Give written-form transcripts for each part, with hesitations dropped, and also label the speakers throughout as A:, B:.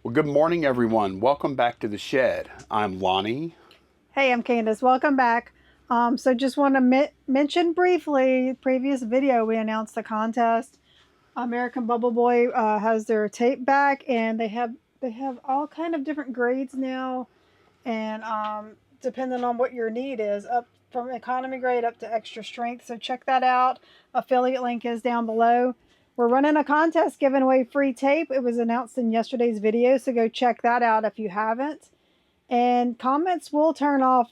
A: Well, good morning, everyone. Welcome back to the shed. I'm Lonnie.
B: Hey, I'm Candace. Welcome back. So just want to mention briefly, previous video we announced the contest. American Bubble Boy has their tape back, and they have all kind of different grades now, and depending on what your need is, up from economy grade up to extra strength. So check that out. Affiliate link is down below. We're running a contest giving away free tape. It was announced in yesterday's video, so go check that out if you haven't. And comments will turn off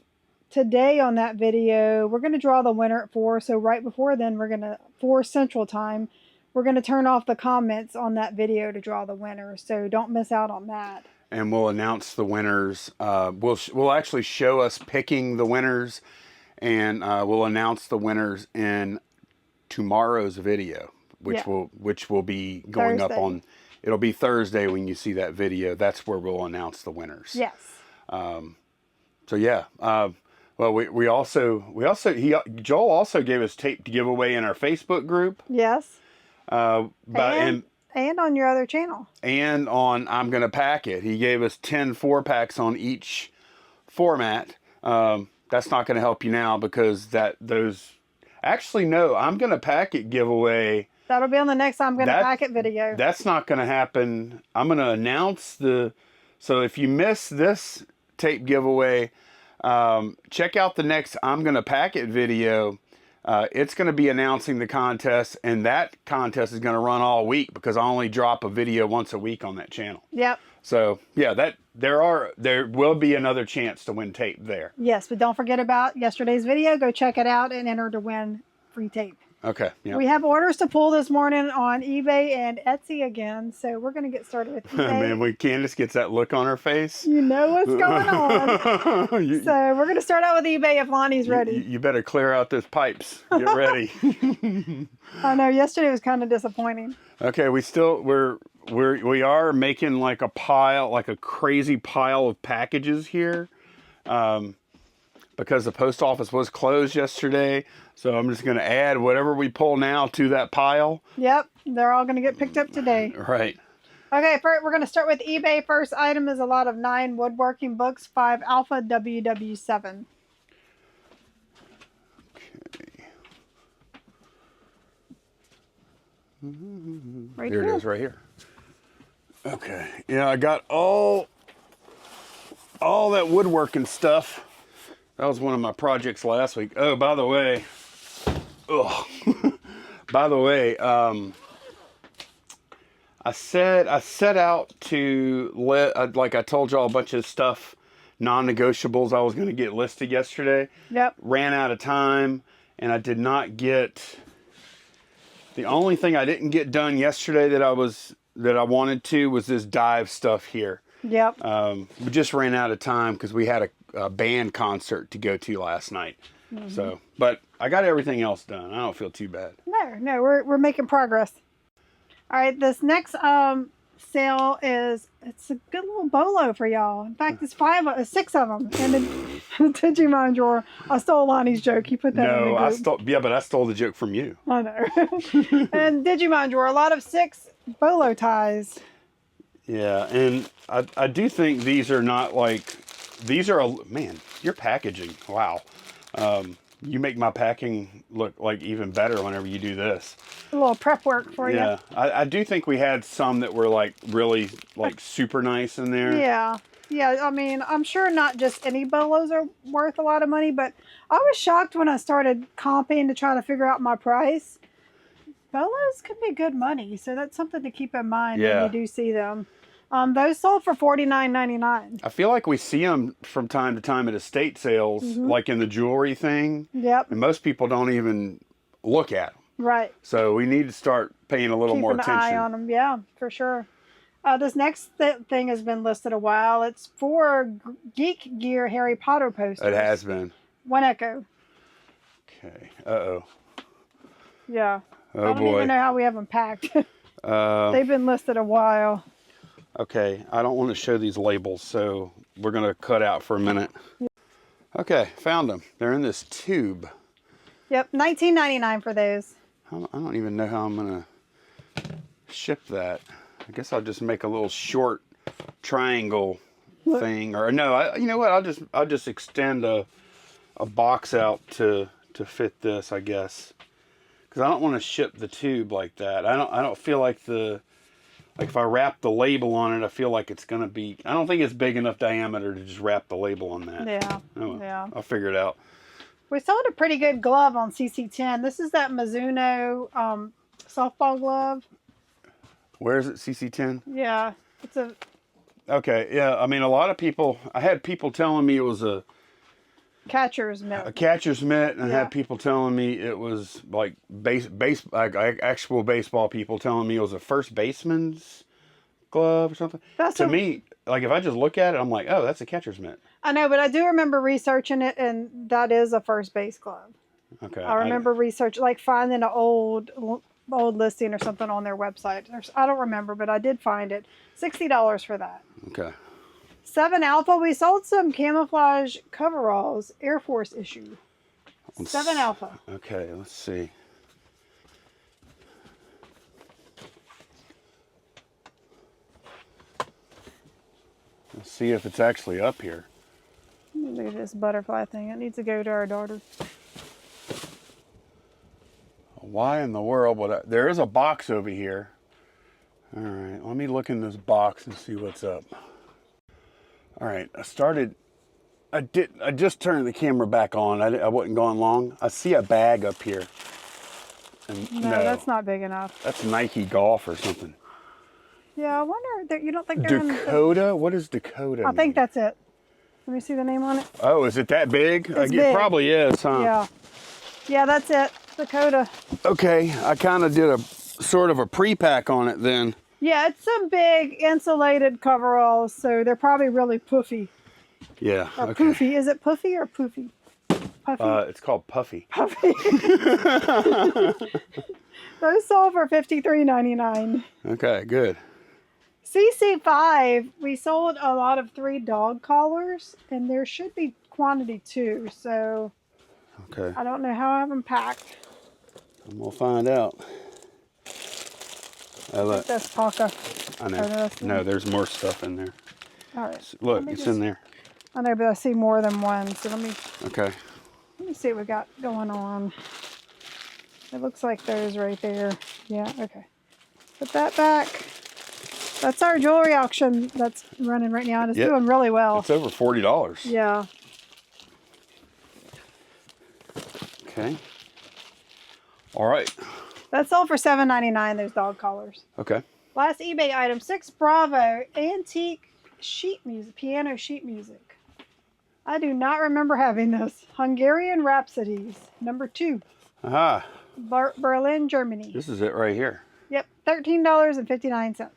B: today on that video. We're going to draw the winner at 4. So right before then, we're going to, 4 Central Time, we're going to turn off the comments on that video to draw the winner. So don't miss out on that.
A: And we'll announce the winners. We'll actually show us picking the winners, and we'll announce the winners in tomorrow's video, which will be going
B: Thursday.
A: up on. It'll be Thursday when you see that video. That's where we'll announce the winners.
B: Yes.
A: So yeah. Well, Joel also gave us tape to give away in our Facebook group.
B: Yes.
A: And
B: on your other channel.
A: And on I'm Gonna Pack It. He gave us 10 4-packs on each format. That's not going to help you now because actually no, I'm Gonna Pack It giveaway.
B: That'll be on the next I'm Gonna Pack It video.
A: That's not going to happen. I'm going to announce so if you miss this tape giveaway, check out the next I'm Gonna Pack It video. It's going to be announcing the contest, and that contest is going to run all week because I only drop a video once a week on that channel.
B: Yep.
A: So yeah, there will be another chance to win tape there.
B: Yes, but don't forget about yesterday's video. Go check it out and enter to win free tape.
A: Okay. Yeah.
B: We have orders to pull this morning on eBay and Etsy again, so we're going to get started with eBay.
A: Man, when Candace gets that look on her face,
B: you know what's going on. So we're going to start out with eBay if Lonnie's ready.
A: You better clear out those pipes. Get ready.
B: I know yesterday was kind of disappointing.
A: Okay, we are making like a crazy pile of packages here. Because the post office was closed yesterday. So I'm just going to add whatever we pull now to that pile.
B: Yep, they're all going to get picked up today.
A: Right.
B: Okay, we're going to start with eBay. First item is a lot of 9 woodworking books, 5 Alpha WW7.
A: Okay.
B: Right
A: there it is, right here. Okay. Yeah, I got all that woodworking stuff. That was one of my projects last week. Oh, by the way, I set out to like I told y'all a bunch of stuff, non-negotiables I was going to get listed yesterday.
B: Yep.
A: Ran out of time, and I did not get. The only thing I didn't get done yesterday that I wanted to was this dive stuff here.
B: Yep.
A: We just ran out of time because we had a band concert to go to last night. Mm-hmm. So, but I got everything else done. I don't feel too bad.
B: No, we're making progress. All right, this next sale it's a good little bolo for y'all. In fact, it's 6 of them. And the Digimon drawer. I stole Lonnie's joke. He put that in the group.
A: But I stole the joke from you.
B: I know. And Digimon drawer, a lot of 6 bolo ties.
A: Yeah, and I do think these are not man, your packaging, wow. You make my packing look like even better whenever you do this.
B: A little prep work for you.
A: Yeah, I do think we had some that were like really like super nice in there.
B: Yeah. I mean, I'm sure not just any bolos are worth a lot of money, but I was shocked when I started comping to try to figure out my price. Bolos can be good money, so that's something to keep in mind when you do see them. Those sold for $49.99.
A: I feel like we see them from time to time at estate sales, like in the jewelry thing.
B: Yep.
A: And most people don't even look at them.
B: Right.
A: So we need to start paying a little more attention.
B: Keep an eye on them. Yeah, for sure. This next thing has been listed a while. It's 4 Geek Gear Harry Potter posters.
A: It has been.
B: 1 Echo.
A: Okay. Uh-oh.
B: Yeah.
A: Oh,
B: I don't
A: boy.
B: even know how we have them packed. They've been listed a while.
A: Okay, I don't want to show these labels, so we're going to cut out for a minute. Okay, found them. They're in this tube.
B: Yep, $19.99 for those.
A: I don't even know how I'm going to ship that. I guess I'll just make a little short triangle thing, or no, you know what? I'll just extend a box out to fit this, I guess, because I don't want to ship the tube like that. I don't feel like if I wrap the label on it, I feel like it's gonna be. I don't think it's big enough diameter to just wrap the label on that.
B: Yeah.
A: Oh,
B: Yeah.
A: I'll figure it out.
B: We sold a pretty good glove on CC10. This is that Mizuno softball glove.
A: Where is it? CC10.
B: Yeah, it's a.
A: Okay, yeah. I mean, a lot of people. I had people telling me it was a
B: Catcher's mitt.
A: a catcher's mitt, and I
B: Yeah.
A: had people telling me it was like like actual baseball people telling me it was a first baseman's glove or something. To me, like if I just look at it, I'm like, oh, that's a catcher's mitt.
B: I know, but I do remember researching it, and that is a first base glove.
A: Okay.
B: I remember like finding an old listing or something on their website. I don't remember, but I did find it. $60 for that.
A: Okay.
B: 7 Alpha. We sold some camouflage coveralls, Air Force issue. 7 Alpha.
A: Okay, let's see. Let's see if it's actually up here.
B: Look at this butterfly thing. It needs to go to our daughter.
A: Why in the world would I? There is a box over here. All right, let me look in this box and see what's up. All right, I just turned the camera back on. I wasn't going long. I see a bag up here. And
B: No, that's not big enough.
A: That's Nike Golf or something.
B: Yeah, I wonder. You don't think they're
A: Dakota? What is Dakota?
B: I think that's it. Let me see the name on it.
A: Oh, is it that big?
B: It's
A: It
B: big.
A: probably is, huh?
B: Yeah. Yeah, that's it. Dakota.
A: Okay, I kind of did a sort of a pre-pack on it then.
B: Yeah, it's some big insulated coveralls, so they're probably really poofy.
A: Yeah.
B: Or
A: okay.
B: poofy. Is it poofy or poofy? Puffy.
A: It's called Puffy.
B: Puffy. Those sold for $53.99.
A: Okay, good.
B: CC5, we sold a lot of 3 dog collars, and there should be quantity 2, so
A: Okay.
B: I don't know how I have them packed.
A: And we'll find out. Look,
B: That's Paca.
A: I know. No, there's more stuff in there.
B: All right.
A: Look, it's in there.
B: I know, but I see more than one, so
A: Okay.
B: let me see what we got going on. It looks like those right there. Yeah, okay. Put that back. That's our jewelry auction that's running right now, and it's doing really well.
A: It's over $40.
B: Yeah.
A: Okay. All right.
B: That's all for $7.99, those dog collars.
A: Okay.
B: Last eBay item, 6 Bravo antique sheet music, piano sheet music. I do not remember having this. Hungarian Rhapsodies, number 2.
A: Aha.
B: Berlin, Germany.
A: This is it right here.
B: Yep, $13.59.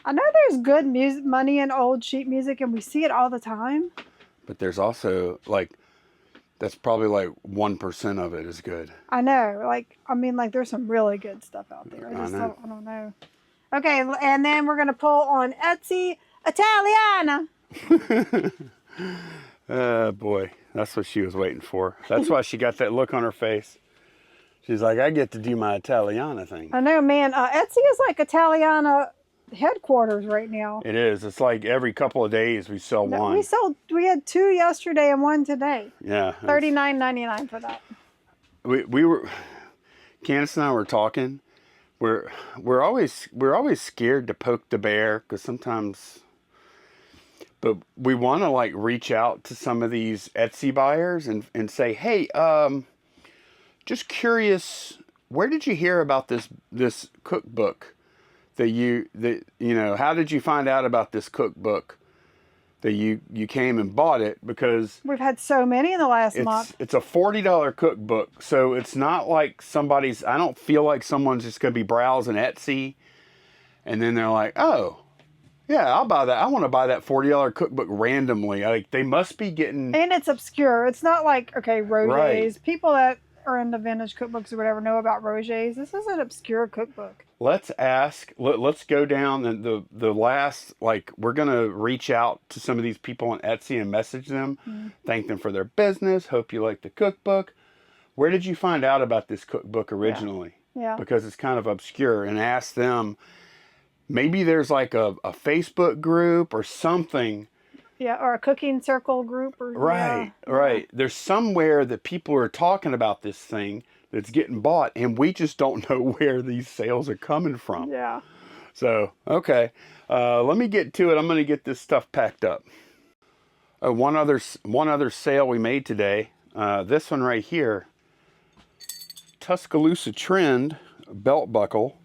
B: I know there's good money in old sheet music, and we see it all the time.
A: But there's also like, that's probably like 1% of it is good.
B: I know, there's some really good stuff out there. I don't know. Okay, and then we're gonna pull on Etsy Italiana.
A: Boy, that's what she was waiting for. That's why she got that look on her face. She's like, I get to do my Italiana thing.
B: I know, man. Etsy is like Italiana headquarters right now.
A: It is. It's like every couple of days we sell one.
B: We had 2 yesterday and 1 today.
A: Yeah.
B: $39.99 for that.
A: We were, Candace and I were talking. We're always scared to poke the bear because sometimes, but we want to like reach out to some of these Etsy buyers and say, hey, just curious, where did you hear about this cookbook how did you find out about this cookbook that you came and bought it? Because
B: we've had so many in the last month.
A: It's a $40 cookbook, so it's not like I don't feel like someone's just going to be browsing Etsy and then they're like, oh, yeah, I'll buy that. I want to buy that $40 cookbook randomly. Like, they must be getting... And
B: it's obscure. It's not like, okay, Roger's.
A: Right.
B: People that are into vintage cookbooks or whatever know about Roger's. This is an obscure cookbook.
A: Let's go down the last, we're going to reach out to some of these people on Etsy and message them, thank them for their business, hope you like the cookbook. Where did you find out about this cookbook originally?
B: Yeah.
A: Because it's kind of obscure, and ask them, maybe there's like a Facebook group or something.
B: Yeah, or a cooking circle group, or
A: Right,
B: yeah,
A: right. There's somewhere that people are talking about this thing that's getting bought, and we just don't know where these sales are coming from.
B: yeah.
A: So, okay, let me get to it. I'm going to get this stuff packed up. One other sale we made today. This one right here, Tuscaloosa Trend belt buckle.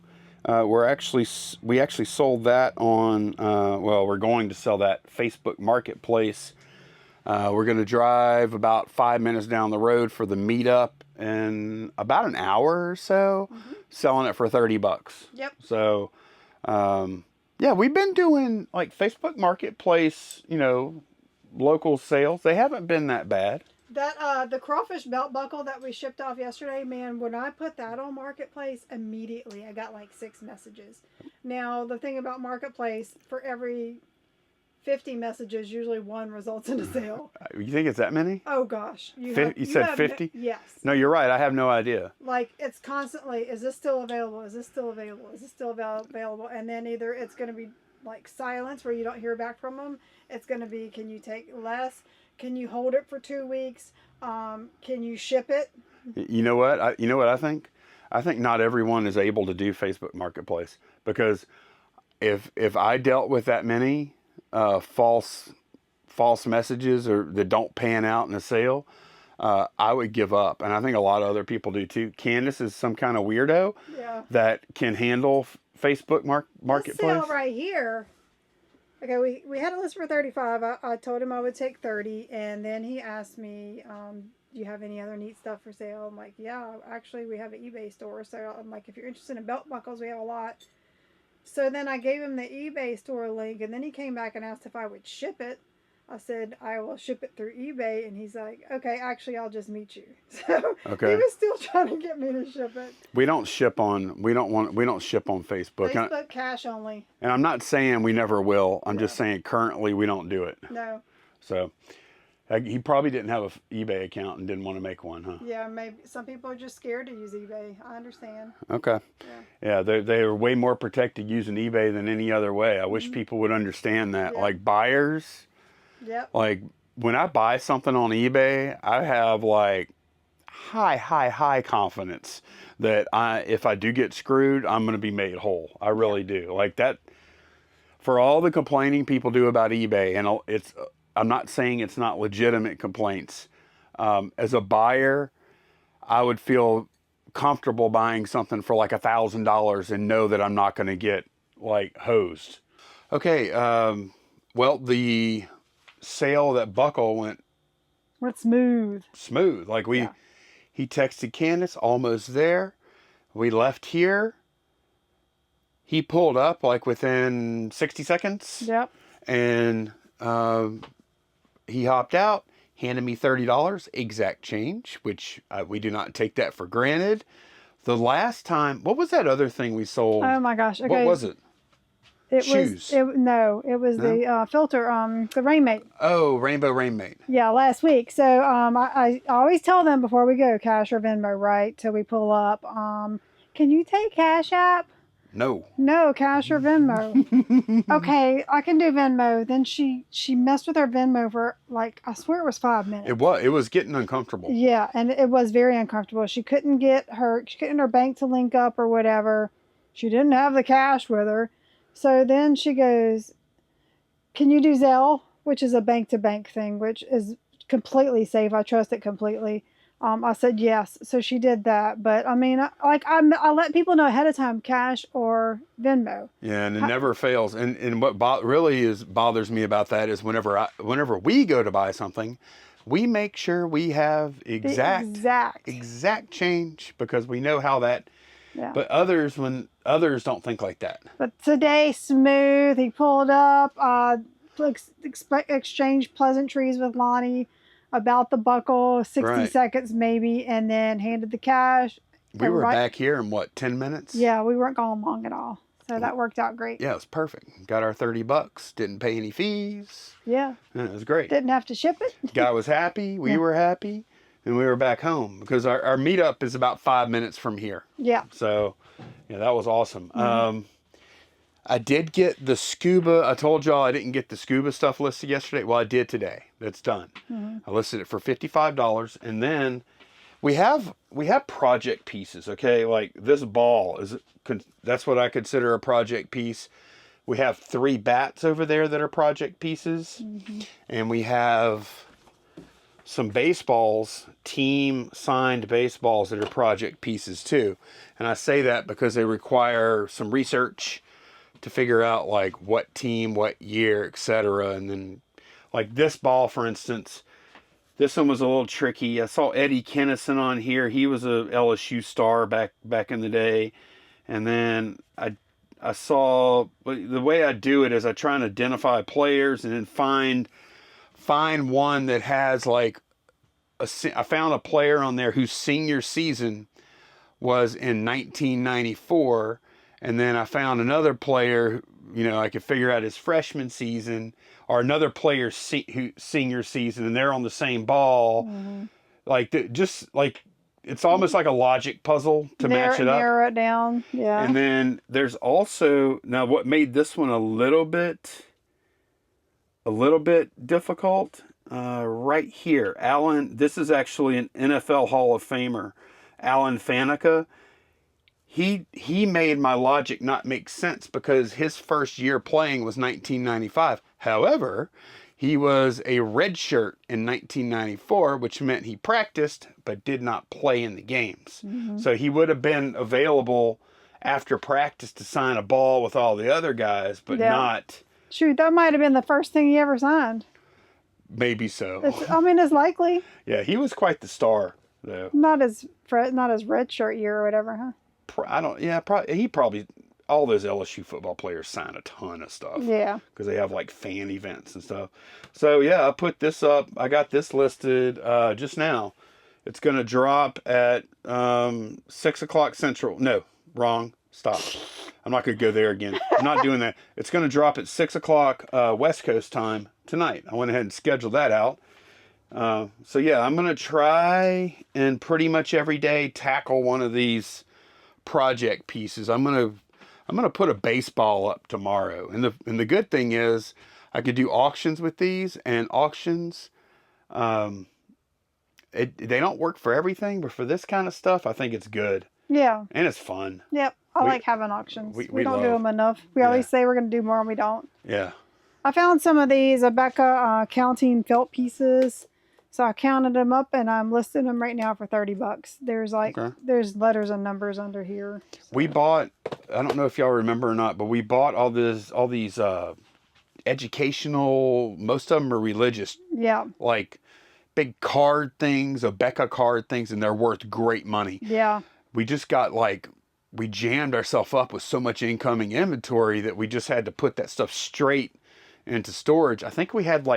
A: We actually sold that on. Well, we're going to sell that Facebook Marketplace. We're going to drive about 5 minutes down the road for the meetup in about an hour or so, selling it for $30.
B: Yep.
A: So, yeah, we've been doing like Facebook Marketplace, local sales. They haven't been that bad.
B: That the crawfish belt buckle that we shipped off yesterday, man, when I put that on Marketplace, immediately I got like 6 messages. Now, the thing about Marketplace, for every 50 messages, usually 1 results in a sale.
A: You think it's that many?
B: Oh gosh. You
A: said 50?
B: Yes.
A: No, you're right. I have no idea.
B: Like, it's constantly, is this still available? Is this still available? Is this still available? And then either it's going to be like silence where you don't hear back from them. It's going to be, can you take less? Can you hold it for 2 weeks? Can you ship it?
A: You know what? I think? I think not everyone is able to do Facebook Marketplace, because if I dealt with that many false messages or that don't pan out in a sale, I would give up. And I think a lot of other people do too. Candace is some kind of weirdo that can handle Facebook Marketplace.
B: This sale right here. Okay, we had a list for 35. I told him I would take 30, and then he asked me, do you have any other neat stuff for sale? I'm like, yeah, actually we have an eBay store. So I'm like, if you're interested in belt buckles, we have a lot. So then I gave him the eBay store link, and then he came back and asked if I would ship it. I said, I will ship it through eBay, and he's like, okay, actually, I'll just meet you. So
A: okay.
B: He was still trying to get me to ship it.
A: We don't ship on Facebook.
B: Facebook cash only.
A: And I'm not saying we never will. I'm just saying currently we don't do it.
B: No.
A: So he probably didn't have an eBay account and didn't want to make one, huh?
B: Yeah, maybe some people are just scared to use eBay. I understand.
A: Okay. Yeah, they're way more protected using eBay than any other way. I wish people would understand that.
B: Yeah.
A: Like buyers.
B: Yep.
A: Like when I buy something on eBay, I have like high confidence that if I do get screwed, I'm going to be made whole. I really do. Like that, for all the complaining people do about eBay, and I'm not saying it's not legitimate complaints. As a buyer, I would feel comfortable buying something for like $1,000 and know that I'm not going to get like hosed. Okay. Well, the sale of that buckle went
B: smooth.
A: Like he texted Candace, almost there. We left here. He pulled up like within 60 seconds.
B: Yep.
A: And he hopped out, handed me $30 exact change, which we do not take that for granted. The last time, what was that other thing we sold?
B: Oh my gosh. Okay.
A: What was it? Shoes.
B: It was the filter, the Rainmate.
A: Oh, Rainbow Rainmate.
B: Yeah, last week. So I always tell them before we go, cash or Venmo, right? Till we pull up. Can you take Cash App?
A: No.
B: No, cash or Venmo. Okay, I can do Venmo. Then she messed with her Venmo for like, I swear it was 5 minutes.
A: It was getting uncomfortable.
B: Yeah, and it was very uncomfortable. She couldn't get her bank to link up or whatever. She didn't have the cash with her. So then she goes, can you do Zelle? Which is a bank-to-bank thing, which is completely safe. I trust it completely. I said yes. So she did that. But, I mean, I let people know ahead of time, cash or Venmo.
A: Yeah, and it never fails. And what bothers me about that is whenever we go to buy something, we make sure we have exact change, because we know how that... Yeah. But others don't think like that.
B: But today, smooth. He pulled up, exchanged pleasantries with Lonnie about the buckle, 60 seconds maybe, and then handed the cash.
A: We were back here in 10 minutes?
B: Yeah, we weren't gone long at all. So that worked out great.
A: Yeah, it was perfect. Got our $30. Didn't pay any fees.
B: Yeah.
A: It was great.
B: Didn't have to ship it.
A: Guy was happy. We were happy. And we were back home, because our meetup is about 5 minutes from here.
B: Yeah.
A: So, yeah, that was awesome. I did get the scuba. I told y'all I didn't get the scuba stuff listed yesterday. Well, I did today. That's done. I listed it for $55, and then we have project pieces. Okay, like this ball that's what I consider a project piece. We have 3 bats over there that are project pieces, and we have some baseballs, team signed baseballs that are project pieces too. And I say that because they require some research to figure out like what team, what year, etc. And then like this ball, for instance, this one was a little tricky. I saw Eddie Kennison on here. He was a LSU star back in the day. And then I saw, the way I do it is I try and identify players and then find one that has like I found a player on there whose senior season was in 1994, and then I found another player, I could figure out his freshman season, or another player's senior season, and they're on the same ball. Like just like it's almost like a logic puzzle to match it up.
B: Narrow it down, yeah.
A: And then there's also, now what made this one a little bit difficult, right here, Alan, this is actually an NFL Hall of Famer, Alan Faneca. He made my logic not make sense because his first year playing was 1995. However, he was a redshirt in 1994, which meant he practiced but did not play in the games. So he would have been available after practice to sign a ball with all the other guys, but not...
B: Shoot, that might have been the first thing he ever signed.
A: Maybe so.
B: It's likely.
A: Yeah, he was quite the star, though.
B: Not his red shirt year or whatever, huh?
A: Probably all those LSU football players sign a ton of stuff.
B: Yeah.
A: Because they have like fan events and stuff. So yeah, I put this up. I got this listed just now. It's going to drop at 6 o'clock Central. No, wrong. Stop. I'm not going to go there again. I'm not doing that. It's going to drop at 6 o'clock West Coast time tonight. I went ahead and scheduled that out. So yeah, I'm going to try and pretty much every day tackle one of these project pieces. I'm going to put a baseball up tomorrow. And the good thing is I could do auctions with these, and auctions, they don't work for everything, but for this kind of stuff, I think it's good.
B: Yeah.
A: And it's fun.
B: Yep. I like having auctions. We don't do
A: love
B: them enough. We always say we're going to do more and we don't.
A: Yeah.
B: I found some of these Rebecca counting felt pieces. So I counted them up and I'm listing them right now for $30. There's there's letters and numbers under here. So.
A: We bought, I don't know if y'all remember or not, but we bought all these educational, most of them are religious.
B: Yeah.
A: Like big card things, Rebecca card things, and they're worth great money.
B: Yeah.
A: We just got we jammed ourselves up with so much incoming inventory that we just had to put that stuff straight into storage. I think we had 2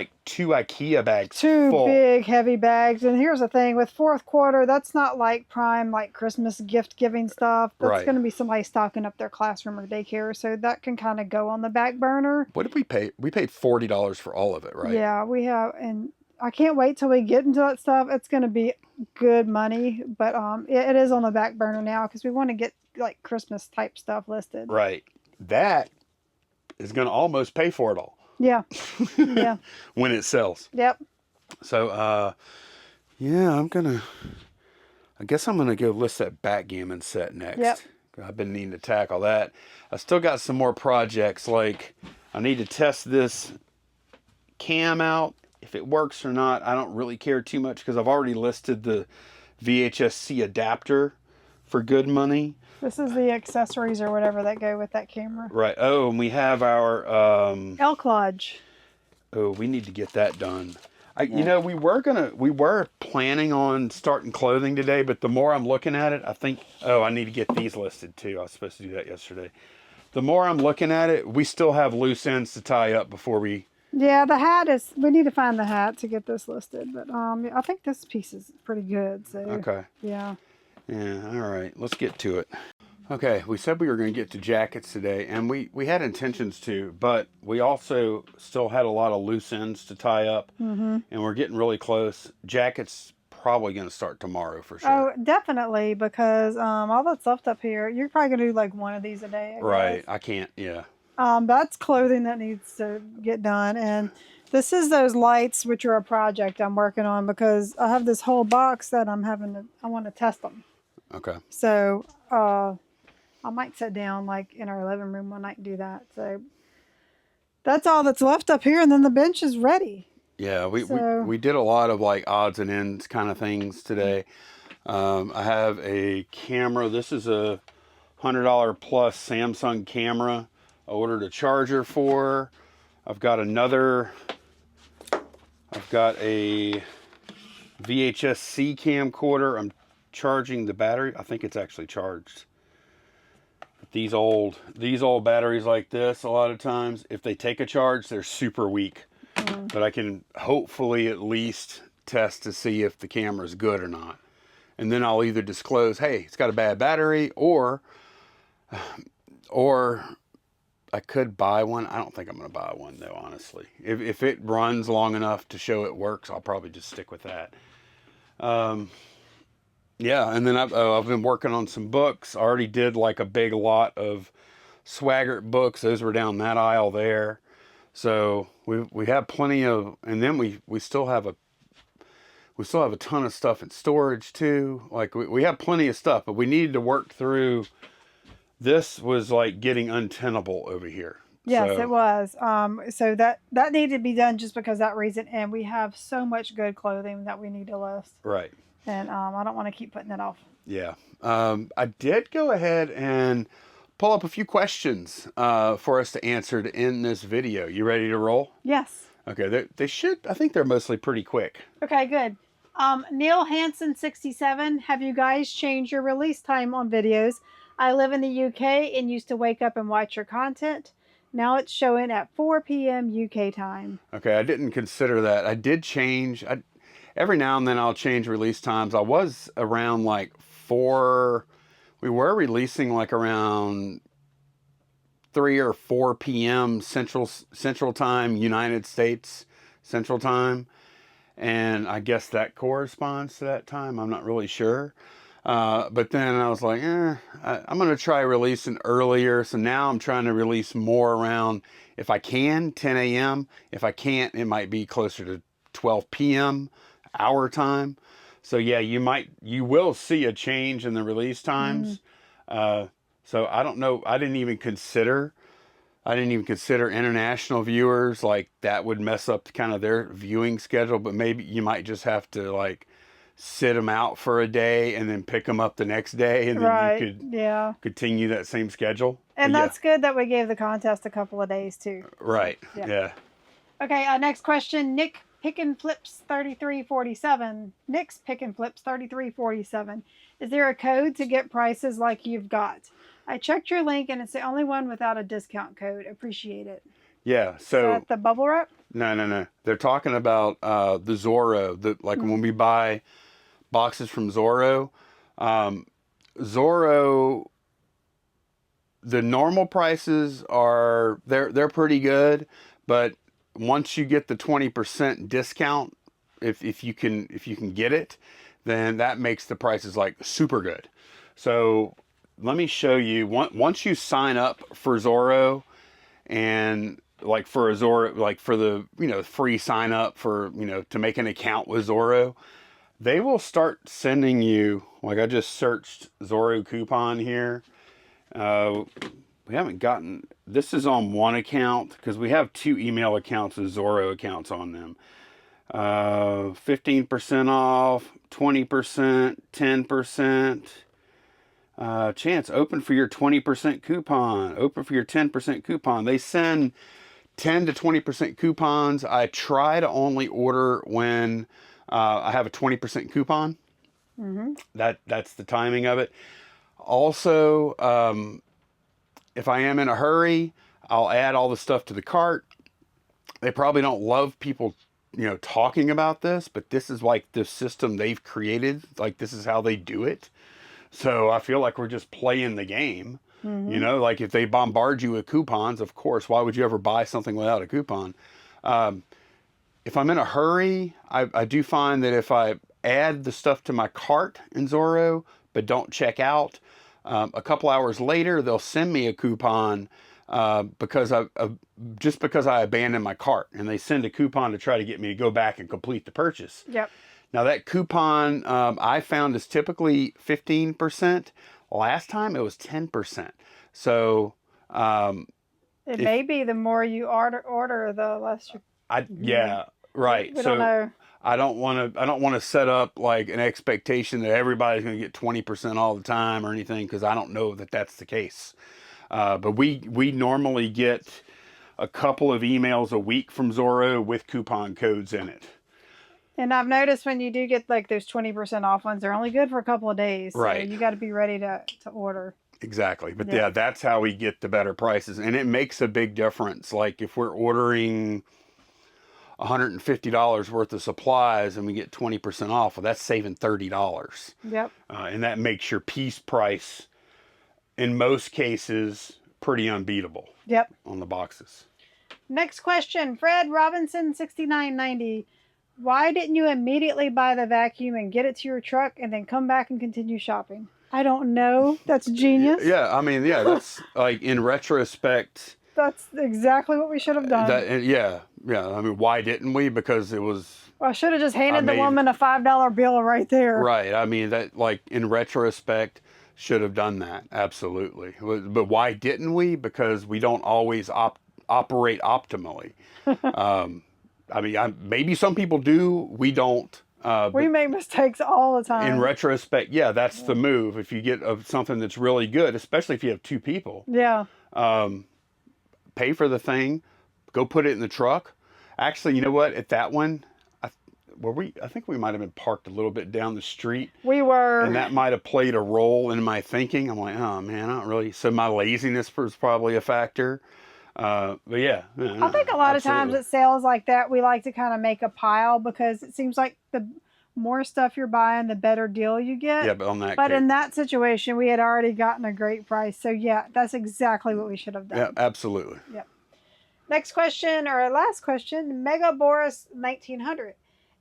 A: IKEA bags full.
B: Big heavy bags. And here's the thing, with fourth quarter, that's not prime Christmas gift giving stuff. That's going to be somebody stocking up their classroom or daycare, so that can kind of go on the back burner.
A: What did we pay? We paid $40 for all of it, right?
B: Yeah, we have, and I can't wait till we get into that stuff. It's going to be good money, but it is on the back burner now because we want to get Christmas type stuff listed.
A: Right. That is going to almost pay for it all.
B: Yeah. Yeah.
A: When it sells.
B: Yep.
A: So, yeah, I guess I'm going to go list that backgammon set next.
B: Yep.
A: I've been needing to tackle that. I still got some more projects. I need to test this cam out. If it works or not, I don't really care too much because I've already listed the VHS-C adapter for good money.
B: This is the accessories or whatever that go with that camera.
A: Right. Oh, and we have our...
B: elk lodge.
A: Oh, we need to get that done. We were planning on starting clothing today, but the more I'm looking at it, I think... Oh, I need to get these listed too. I was supposed to do that yesterday. The more I'm looking at it, we still have loose ends to tie up before we...
B: Yeah, the hat is... We need to find the hat to get this listed. But I think this piece is pretty good. So,
A: okay.
B: Yeah.
A: Yeah, all right. Let's get to it. Okay, we said we were going to get to jackets today, and we had intentions to, but we also still had a lot of loose ends to tie up, and we're getting really close. Jackets probably going to start tomorrow for sure.
B: Oh, definitely, because all that's left up here, you're probably going to do one of these a day.
A: Right, I can't, yeah.
B: That's clothing that needs to get done. And this is those lights, which are a project I'm working on because I have this whole box that I want to test them.
A: Okay.
B: So I might sit down like in our living room one night and do that. So that's all that's left up here. And then the bench is ready.
A: Yeah,
B: So
A: we did a lot of like odds and ends kind of things today. I have a camera. This is a $100 plus Samsung camera. I ordered a charger for. I've got a VHS-C camcorder. I'm charging the battery. I think it's actually charged. These old batteries like this, a lot of times, if they take a charge, they're super weak. But I can hopefully at least test to see if the camera's good or not. And then I'll either disclose, hey, it's got a bad battery, or I could buy one. I don't think I'm going to buy one though, honestly. If it runs long enough to show it works, I'll probably just stick with that. Yeah, and then I've been working on some books. I already did like a big lot of Swaggart books. Those were down that aisle there. So we have plenty of, and then we still have a ton of stuff in storage too. Like we have plenty of stuff, but we needed to work through. This was like getting untenable over here.
B: yes,
A: So,
B: it was. So that needed to be done just because of that reason. And we have so much good clothing that we need to list.
A: right.
B: And I don't want to keep putting it off.
A: Yeah. I did go ahead and pull up a few questions for us to answer to end this video. You ready to roll?
B: Yes.
A: Okay. They should, I think they're mostly pretty quick.
B: Okay, good. Neil Hansen 67, have you guys changed your release time on videos? I live in the UK and used to wake up and watch your content. Now it's showing at 4 p.m. UK time.
A: Okay. I didn't consider that. I did change. Every now and then I'll change release times. I was around like 4. We were releasing like around 3 or 4 p.m. Central Time, United States Central Time. And I guess that corresponds to that time. I'm not really sure. But then I was like, I'm going to try releasing earlier. So now I'm trying to release more around, if I can, 10 a.m. If I can't, it might be closer to 12 p.m. our time. So yeah, you will see a change in the release times. So I don't know. I didn't even consider international viewers. Like that would mess up kind of their viewing schedule, but maybe you might just have to like sit them out for a day and then pick them up the next day, and then you could continue that same schedule.
B: And that's good that we gave the contest a couple of days too.
A: Right. Yeah.
B: Okay. Next question. Nick Pick and Flips 3347. Nick's Pick and Flips 3347. Is there a code to get prices like you've got? I checked your link and it's the only one without a discount code. Appreciate it.
A: Yeah. So
B: is that the bubble wrap?
A: No. They're talking about the Zorro. When we buy boxes from Zorro, Zorro, the normal prices they're pretty good, but once you get the 20% discount, if you can get it, then that makes the prices like super good. So let me show you. Once you sign up for Zorro, and like for a Zorro, like for the free sign up for to make an account with Zorro, they will start sending you, like I just searched Zorro coupon here. We haven't gotten, this is on one account because we have 2 email accounts with Zorro accounts on them. 15% off, 20%, 10%. Chance, open for your 20% coupon, open for your 10% coupon. They send 10 to 20% coupons. I try to only order when I have a 20% coupon. That's the timing of it. Also, if I am in a hurry, I'll add all the stuff to the cart. They probably don't love people, talking about this, but this is like the system they've created. Like this is how they do it. So I feel like we're just playing the game. Like if they bombard you with coupons, of course, why would you ever buy something without a coupon? If I'm in a hurry, I do find that if I add the stuff to my cart in Zorro, but don't check out, a couple hours later, they'll send me a coupon because because I abandoned my cart, and they send a coupon to try to get me to go back and complete the purchase.
B: Yep.
A: Now that coupon I found is typically 15%. Last time it was 10%. So
B: it may be the more you order, the less you.
A: Yeah, right.
B: We don't know.
A: I don't want to set up like an expectation that everybody's going to get 20% all the time or anything, because I don't know that that's the case. But we normally get a couple of emails a week from Zorro with coupon codes in it.
B: And I've noticed when you do get like those 20% off ones, they're only good for a couple of days.
A: Right.
B: So you got to be ready to order.
A: Exactly. But yeah, that's how we get the better prices. And it makes a big difference. Like if we're ordering $150 worth of supplies and we get 20% off, well, that's saving $30.
B: Yep.
A: And that makes your piece price, in most cases, pretty unbeatable.
B: Yep.
A: On the boxes.
B: Next question, Fred Robinson 6990. Why didn't you immediately buy the vacuum and get it to your truck and then come back and continue shopping? I don't know. That's genius.
A: Yeah, I mean, yeah, that's like in retrospect.
B: That's exactly what we should have done.
A: Yeah. I mean, why didn't we? Because it was.
B: Well, I should have just handed the woman a $5 bill right there.
A: Right. I mean, that, like, in retrospect, should have done that. Absolutely. But why didn't we? Because we don't always operate optimally. I mean, maybe some people do. We don't.
B: We make mistakes all the time.
A: In retrospect, yeah, that's the move. If you get something that's really good, especially if you have two people.
B: Yeah.
A: Pay for the thing, go put it in the truck. Actually, you know what? At that one, I think we might have been parked a little bit down the street.
B: We were.
A: And that might have played a role in my thinking. I'm like, oh man, I don't really. So my laziness was probably a factor. But yeah.
B: I think a lot of times at sales like that, we like to kind of make a pile, because it seems like the more stuff you're buying, the better deal you get.
A: Yeah, but
B: in that situation, we had already gotten a great price. So yeah, that's exactly what we should have done.
A: Yeah, absolutely.
B: Yep. Next question, or last question, Mega Boris 1900.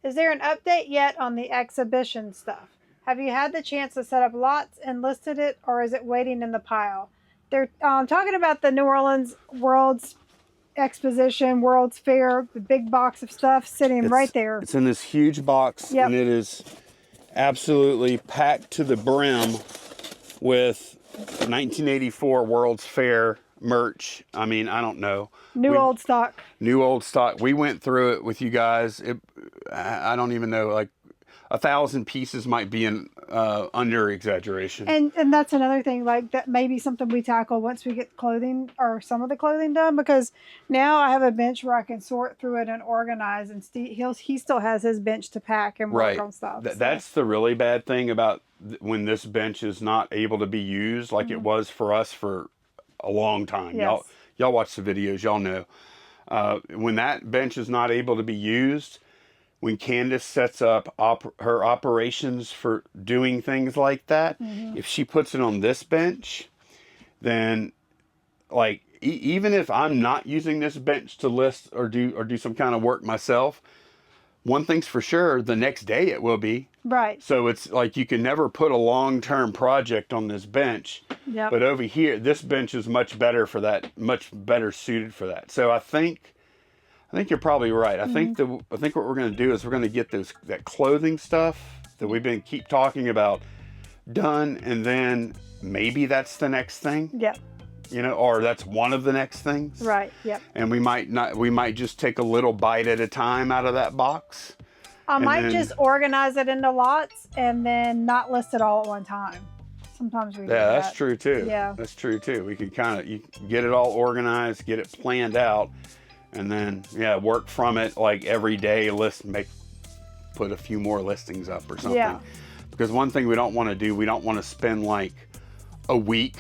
B: Is there an update yet on the exhibition stuff? Have you had the chance to set up lots and listed it, or is it waiting in the pile? They're talking about the New Orleans World's Exposition, World's Fair, the big box of stuff sitting right there.
A: It's in this huge box, and it is absolutely packed to the brim with 1984 World's Fair merch. I mean, I don't know.
B: Old stock.
A: New old stock. We went through it with you guys. I don't even know, like 1,000 pieces might be an under exaggeration.
B: And that's another thing, like that may be something we tackle once we get clothing, or some of the clothing done, because now I have a bench where I can sort through it and organize, and he still has his bench to pack and work on stuff.
A: That's the really bad thing about when this bench is not able to be used like it was for us for a long time.
B: Yes.
A: Y'all watch the videos, y'all know. When that bench is not able to be used, when Candace sets up her operations for doing things like that, if she puts it on this bench, then like even if I'm not using this bench to list or do some kind of work myself, one thing's for sure, the next day it will be.
B: Right.
A: So it's like you can never put a long-term project on this bench.
B: Yep.
A: But over here, this bench is much better for that, much better suited for that. So I think you're probably right. I think what we're going to do is we're going to get that clothing stuff that we've been keep talking about done, and then maybe that's the next thing.
B: Yep.
A: You know, or that's one of the next things.
B: Right. Yep.
A: And we might just take a little bite at a time out of that box.
B: I might just organize it into lots and then not list it all at one time. Sometimes we do that.
A: Yeah, that's true too.
B: Yeah.
A: That's true too. We can you get it all organized, get it planned out, and then work from it like every day. Put a few more listings up or something.
B: Yeah.
A: Because one thing we don't want to do, we don't want to spend like a week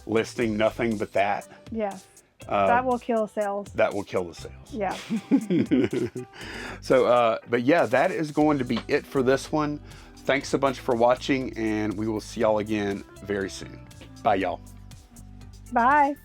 A: listing nothing but that.
B: Yeah. That will kill sales.
A: That will kill the sales.
B: Yeah.
A: So, but yeah, that is going to be it for this one. Thanks a bunch for watching, and we will see y'all again very soon. Bye, y'all.
B: Bye.